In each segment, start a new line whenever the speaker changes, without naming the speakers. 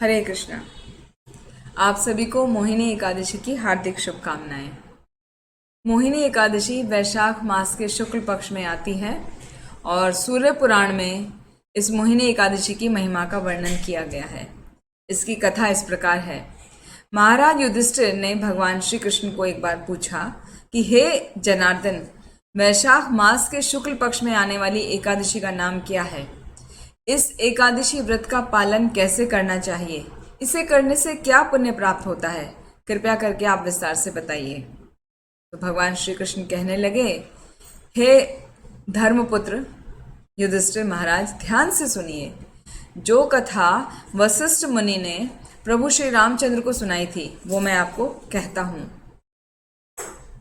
हरे कृष्णा। आप सभी को मोहिनी एकादशी की हार्दिक शुभकामनाएं। मोहिनी एकादशी वैशाख मास के शुक्ल पक्ष में आती है और सूर्य पुराण में इस मोहिनी एकादशी की महिमा का वर्णन किया गया है। इसकी कथा इस प्रकार है। महाराज युधिष्ठिर ने भगवान श्री कृष्ण को एक बार पूछा कि हे जनार्दन, वैशाख मास के शुक्ल पक्ष में आने वाली एकादशी का नाम क्या है? इस एकादशी व्रत का पालन कैसे करना चाहिए? इसे करने से क्या पुण्य प्राप्त होता है? कृपया करके आप विस्तार से बताइए। तो भगवान श्री कृष्ण कहने लगे, हे धर्मपुत्र युधिष्ठिर महाराज, ध्यान से सुनिए। जो कथा वशिष्ठ मुनि ने प्रभु श्री रामचंद्र को सुनाई थी वो मैं आपको कहता हूँ।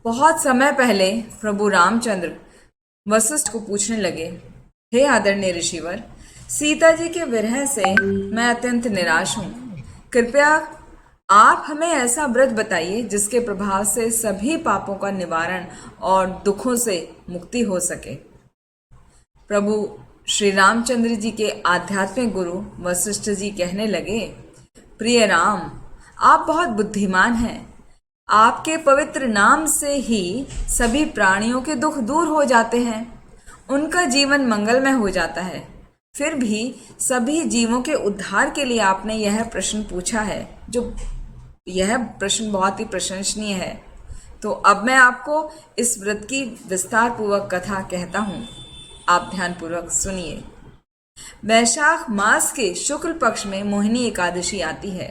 बहुत समय पहले प्रभु रामचंद्र वशिष्ठ को पूछने लगे, हे आदरणीय ऋषिवर, सीता जी के विरह से मैं अत्यंत निराश हूँ। कृपया आप हमें ऐसा व्रत बताइए जिसके प्रभाव से सभी पापों का निवारण और दुखों से मुक्ति हो सके। प्रभु श्री रामचंद्र जी के आध्यात्मिक गुरु वशिष्ठ जी कहने लगे, प्रिय राम, आप बहुत बुद्धिमान हैं। आपके पवित्र नाम से ही सभी प्राणियों के दुख दूर हो जाते हैं, उनका जीवन मंगलमय हो जाता है। फिर भी सभी जीवों के उद्धार के लिए आपने यह प्रश्न पूछा है, जो यह प्रश्न बहुत ही प्रशंसनीय है। तो अब मैं आपको इस व्रत की विस्तार पूर्वक कथा कहता हूँ, आप ध्यान पूर्वक सुनिए। वैशाख मास के शुक्ल पक्ष में मोहिनी एकादशी आती है।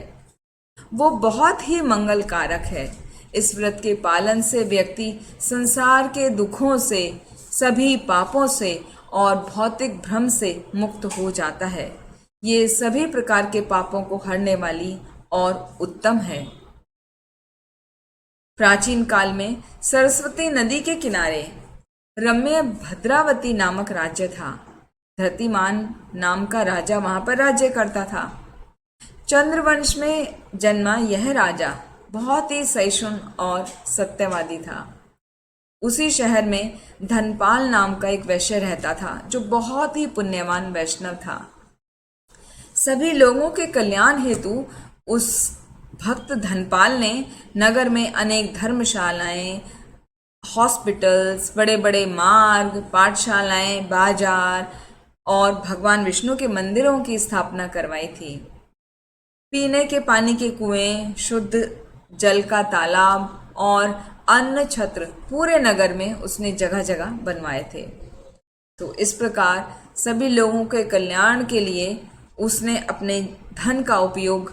वो बहुत ही मंगल कारक है। इस व्रत के पालन से व्यक्ति संसार के दुखों से, सभी पापों से और भौतिक भ्रम से मुक्त हो जाता है। ये सभी प्रकार के पापों को हरने वाली और उत्तम है। प्राचीन काल में सरस्वती नदी के किनारे रम्य भद्रावती नामक राज्य था। धरतीमान नाम का राजा वहां पर राज्य करता था। चंद्रवंश में जन्मा यह राजा बहुत ही सहिष्णु और सत्यवादी था। उसी शहर में धनपाल नाम का एक वैश्य रहता था, जो बहुत ही पुण्यवान वैष्णव था। सभी लोगों के कल्याण हेतु उस भक्त धनपाल ने नगर में अनेक धर्मशालाएं, हॉस्पिटल्स, बड़े बड़े मार्ग, पाठशालाएं, बाजार और भगवान विष्णु के मंदिरों की स्थापना करवाई थी। पीने के पानी के कुएं, शुद्ध जल का तालाब और अन्न छत्र पूरे नगर में उसने जगह जगह बनवाए थे। तो इस प्रकार सभी लोगों के कल्याण के लिए उसने अपने धन का उपयोग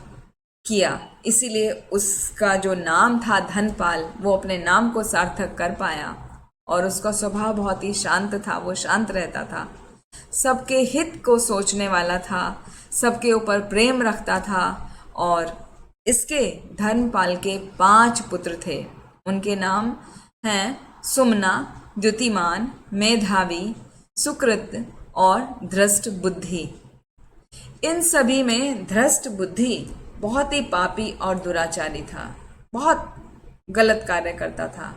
किया। इसीलिए उसका जो नाम था धनपाल, वो अपने नाम को सार्थक कर पाया। और उसका स्वभाव बहुत ही शांत था। वो शांत रहता था, सबके हित को सोचने वाला था, सबके ऊपर प्रेम रखता था। और इसके धर्मपाल के 5 पुत्र थे। उनके नाम हैं सुमना, द्युतिमान, मेधावी, सुकृत और धृष्ट बुद्धि। इन सभी में धृष्ट बुद्धि बहुत ही पापी और दुराचारी था। बहुत गलत कार्य करता था।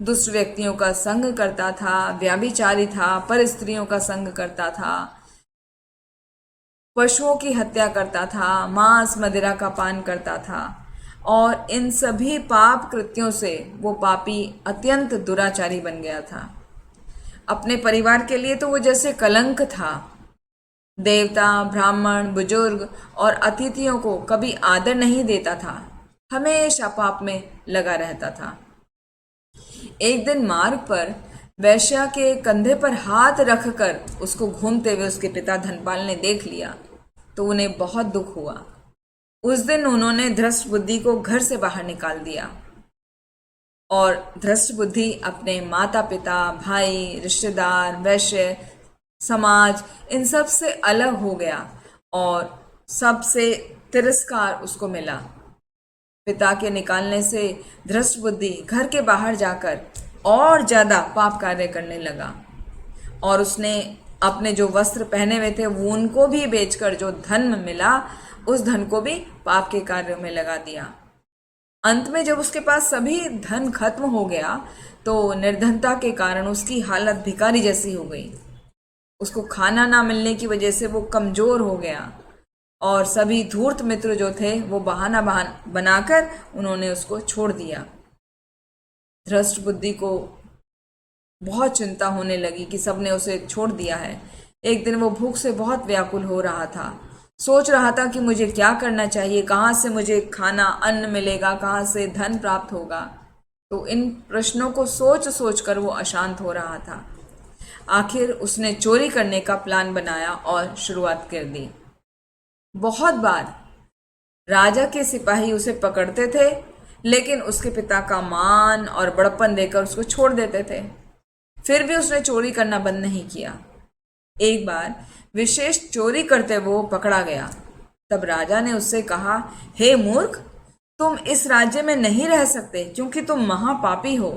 दुष्ट व्यक्तियों का संग करता था, व्यभिचारी था, पर स्त्रियों का संग करता था, पशुओं की हत्या करता था, मांस मदिरा का पान करता था। और इन सभी पाप कृत्यों से वो पापी अत्यंत दुराचारी बन गया था। अपने परिवार के लिए तो वो जैसे कलंक था। देवता, ब्राह्मण, बुजुर्ग और अतिथियों को कभी आदर नहीं देता था, हमेशा पाप में लगा रहता था। एक दिन मार्ग पर वैश्या के कंधे पर हाथ रखकर उसको घूमते हुए उसके पिता धनपाल ने देख लिया, तो उन्हें बहुत दुख हुआ। उस दिन उन्होंने धृष्ट बुद्धि को घर से बाहर निकाल दिया और धृष्ट बुद्धि अपने माता पिता, भाई, रिश्तेदार, वैश्य समाज, इन सब से अलग हो गया और सबसे तिरस्कार उसको मिला। पिता के निकालने से धृष्ट बुद्धि घर के बाहर जाकर और ज्यादा पाप कार्य करने लगा। और उसने अपने जो वस्त्र पहने हुए थे वो उनको भी बेचकर जो धन मिला, उस धन को भी पाप के कार्यों में लगा दिया। अंत में जब उसके पास सभी धन खत्म हो गया तो निर्धनता के कारण उसकी हालत भिखारी जैसी हो गई। उसको खाना ना मिलने की वजह से वो कमजोर हो गया और सभी धूर्त मित्र जो थे वो बहाना बनाकर उन्होंने उसको छोड़ दिया। धृष्ट बुद्धि को बहुत चिंता होने लगी कि सबने उसे छोड़ दिया है। एक दिन वो भूख से बहुत व्याकुल हो रहा था, सोच रहा था कि मुझे क्या करना चाहिए, कहाँ से मुझे खाना अन्न मिलेगा, कहाँ से धन प्राप्त होगा। तो इन प्रश्नों को सोच सोच कर वो अशांत हो रहा था। आखिर उसने चोरी करने का प्लान बनाया और शुरुआत कर दी। बहुत बार राजा के सिपाही उसे पकड़ते थे, लेकिन उसके पिता का मान और बड़प्पन देकर उसको छोड़ देते थे। फिर भी उसने चोरी करना बंद नहीं किया। एक बार विशेष चोरी करते वो पकड़ा गया। तब राजा ने उससे कहा, हे मूर्ख, तुम इस राज्य में नहीं रह सकते क्योंकि तुम महापापी हो।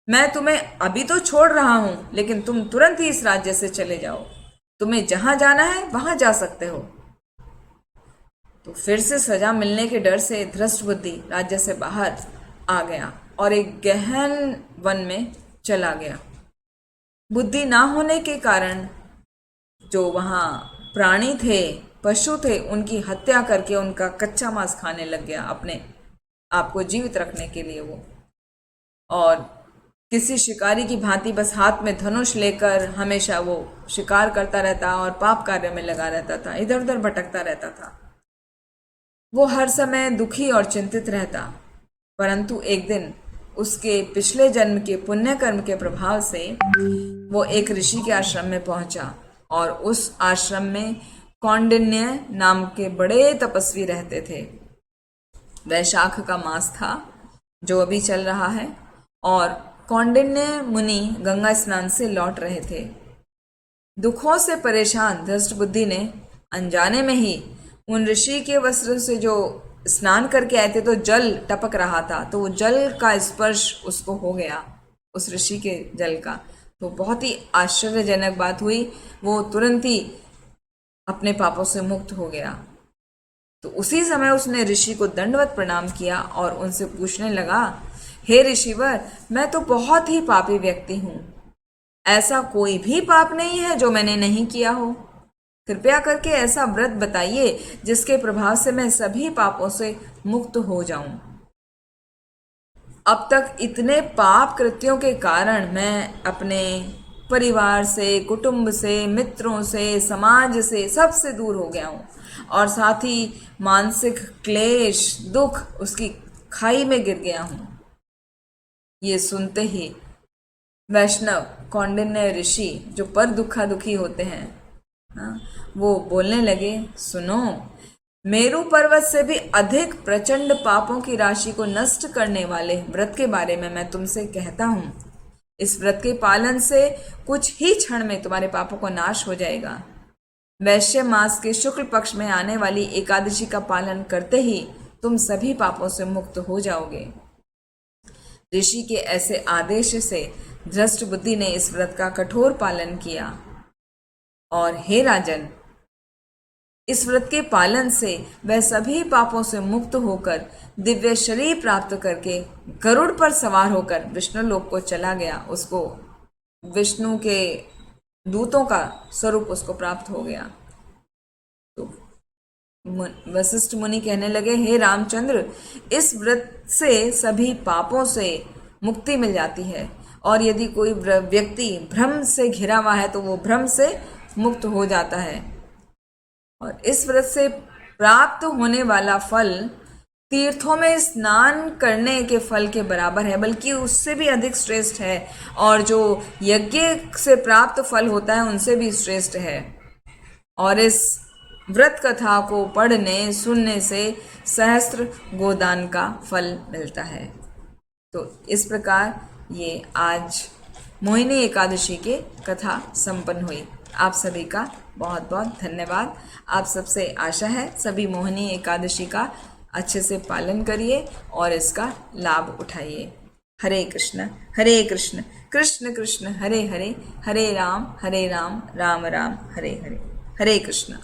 मैं तुम्हें अभी तो छोड़ रहा हूं, लेकिन तुम तुरंत ही इस राज्य से चले जाओ। तुम्हें जहां जाना है वहां जा सकते हो। तो फिर से सजा मिलने के डर से धृष्ट बुद्धि राज्य से बाहर आ गया और एक गहन वन में चला गया। बुद्धि ना होने के कारण जो वहाँ प्राणी थे, पशु थे, उनकी हत्या करके उनका कच्चा मांस खाने लग गया अपने आप को जीवित रखने के लिए वो। और किसी शिकारी की भांति बस हाथ में धनुष लेकर हमेशा वो शिकार करता रहता और पाप कार्य में लगा रहता था, इधर उधर भटकता रहता था। वो हर समय दुखी और चिंतित रहता। परंतु एक दिन उसके पिछले जन्म के पुण्य कर्म के प्रभाव से वो एक ऋषि के आश्रम में पहुंचा और उस आश्रम में कौंडिन्य नाम के बड़े तपस्वी रहते थे। वैशाख का मास था जो अभी चल रहा है और कौंडिन्य मुनि गंगा स्नान से लौट रहे थे। दुखों से परेशान धृष्ट बुद्धि ने अनजाने में ही उन ऋषि के वस्त्र से जो स्नान करके आए थे तो जल टपक रहा था, तो वो जल का स्पर्श उसको हो गया, उस ऋषि के जल का। तो बहुत ही आश्चर्यजनक बात हुई, वो तुरंत ही अपने पापों से मुक्त हो गया। तो उसी समय उसने ऋषि को दंडवत प्रणाम किया और उनसे पूछने लगा, हे ऋषिवर, मैं तो बहुत ही पापी व्यक्ति हूँ। ऐसा कोई भी पाप नहीं है जो मैंने नहीं किया हो। कृपया करके ऐसा व्रत बताइए जिसके प्रभाव से मैं सभी पापों से मुक्त हो जाऊं। अब तक इतने पाप कृत्यों के कारण मैं अपने परिवार से, कुटुंब से, मित्रों से, समाज से, सबसे दूर हो गया हूँ और साथ ही मानसिक क्लेश, दुख उसकी खाई में गिर गया हूँ। ये सुनते ही वैष्णव कौंडिन्य ऋषि जो पर दुखा दुखी होते हैं, वो बोलने लगे, सुनो, मेरु पर्वत से भी अधिक प्रचंड पापों की राशि को नष्ट करने वाले व्रत के बारे में मैं तुमसे कहता हूँ। इस व्रत के पालन से कुछ ही क्षण में तुम्हारे पापों को नाश हो जाएगा। वैश्य मास के शुक्ल पक्ष में आने वाली एकादशी का पालन करते ही तुम सभी पापों से मुक्त हो जाओगे। ऋषि के ऐसे आदेश से धृष्ट बुद्धि ने इस व्रत का कठोर पालन किया और हे राजन, इस व्रत के पालन से वह सभी पापों से मुक्त होकर दिव्य शरीर प्राप्त करके गरुड़ पर सवार होकर विष्णु लोक को चला गया। उसको विष्णु के दूतों का स्वरूप उसको प्राप्त हो गया। तो वशिष्ठ मुनि कहने लगे, हे रामचंद्र, इस व्रत से सभी पापों से मुक्ति मिल जाती है और यदि कोई व्यक्ति भ्रम से घिरा हुआ है तो वो भ्रम से मुक्त हो जाता है। और इस व्रत से प्राप्त होने वाला फल तीर्थों में स्नान करने के फल के बराबर है, बल्कि उससे भी अधिक श्रेष्ठ है और जो यज्ञ से प्राप्त फल होता है उनसे भी श्रेष्ठ है। और इस व्रत कथा को पढ़ने सुनने से सहस्त्र गोदान का फल मिलता है। तो इस प्रकार ये आज मोहिनी एकादशी की कथा संपन्न हुई। आप सभी का बहुत बहुत धन्यवाद। आप सबसे आशा है सभी मोहिनी एकादशी का अच्छे से पालन करिए और इसका लाभ उठाइए। हरे कृष्ण कृष्ण कृष्ण हरे हरे, हरे राम राम राम हरे हरे। हरे कृष्ण।